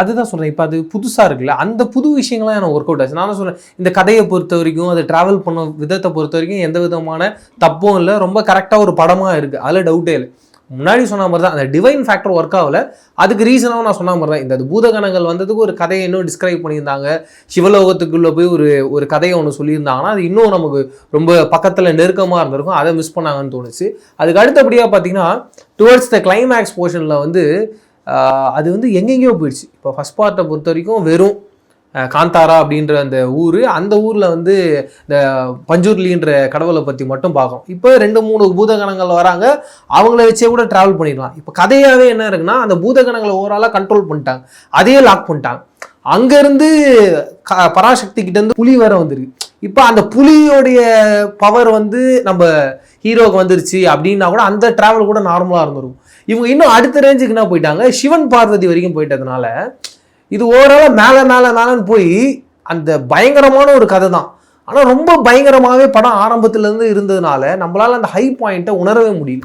அதுதான் சொல்கிறேன். இப்போ அது புதுசாக இருக்குல்ல, அந்த புது விஷயங்கள்லாம் எனக்கு ஒர்க் அவுட் ஆச்சு. நான் சொல்கிறேன், இந்த கதையை பொறுத்த வரைக்கும், அதை ட்ராவல் பண்ண விதத்தை பொறுத்த வரைக்கும் எந்த விதமான தப்பும் இல்லை, ரொம்ப கரெக்டாக ஒரு படமாக இருக்குது, அதில் டவுட்டே இல்லை. முன்னாடி சொன்ன மாதிரி தான் அந்த டிவைன் ஃபேக்டர் ஒர்க் ஆகலை. அதுக்கு ரீசனாகவும் நான் சொன்ன மாதிரி தான், இந்த பூதகணங்கள் வந்ததுக்கு ஒரு கதையை இன்னும் டிஸ்கிரைப் பண்ணியிருந்தாங்க, சிவலோகத்துக்குள்ளே போய் ஒரு கதையை ஒன்று சொல்லியிருந்தாங்கன்னா அது இன்னும் நமக்கு ரொம்ப பக்கத்தில் நெருக்கமாக இருந்திருக்கும். அதை மிஸ் பண்ணாங்கன்னு தோணுச்சு. அதுக்கு அடுத்தபடியாக பார்த்தீங்கன்னா டுவர்ட்ஸ் த கிளைமேக்ஸ் போர்ஷனில் வந்து அது வந்து எங்கெங்கேயோ போயிடுச்சு. இப்போ ஃபஸ்ட் பார்ட்டை பொறுத்த வரைக்கும் வெறும் காந்தாரா அப்படின்ற அந்த ஊர், அந்த ஊரில் வந்து இந்த பஞ்சூர்லின்ற கடவுளை பற்றி மட்டும் பார்க்கணும். இப்போ 2-3 பூதகணங்கள் வராங்க, அவங்கள வச்சே கூட ட்ராவல் பண்ணிடலாம். இப்போ கதையாகவே என்ன இருக்குன்னா, அந்த பூதகணங்களை ஓவராலாக கண்ட்ரோல் பண்ணிட்டாங்க, அதையே லாக் பண்ணிட்டாங்க. அங்கேருந்து பராசக்தி கிட்டேருந்து புலி வேற வந்துருக்கு. இப்போ அந்த புலியோடைய பவர் வந்து நம்ம ஹீரோவுக்கு வந்துருச்சு அப்படின்னா கூட அந்த ட்ராவல் கூட நார்மலாக இருந்துருக்கும். இவங்க இன்னும் அடுத்த ரேஞ்சுக்கு என்ன போயிட்டாங்க, சிவன் பார்வதி வரைக்கும் போயிட்டதுனால இது ஓவராலாக மேலேன்னு போய் அந்த பயங்கரமான ஒரு கதை தான். ஆனால் ரொம்ப பயங்கரமாகவே படம் ஆரம்பத்துலேருந்து இருந்ததுனால நம்மளால் அந்த ஹை பாயிண்ட்டை உணரவே முடியல.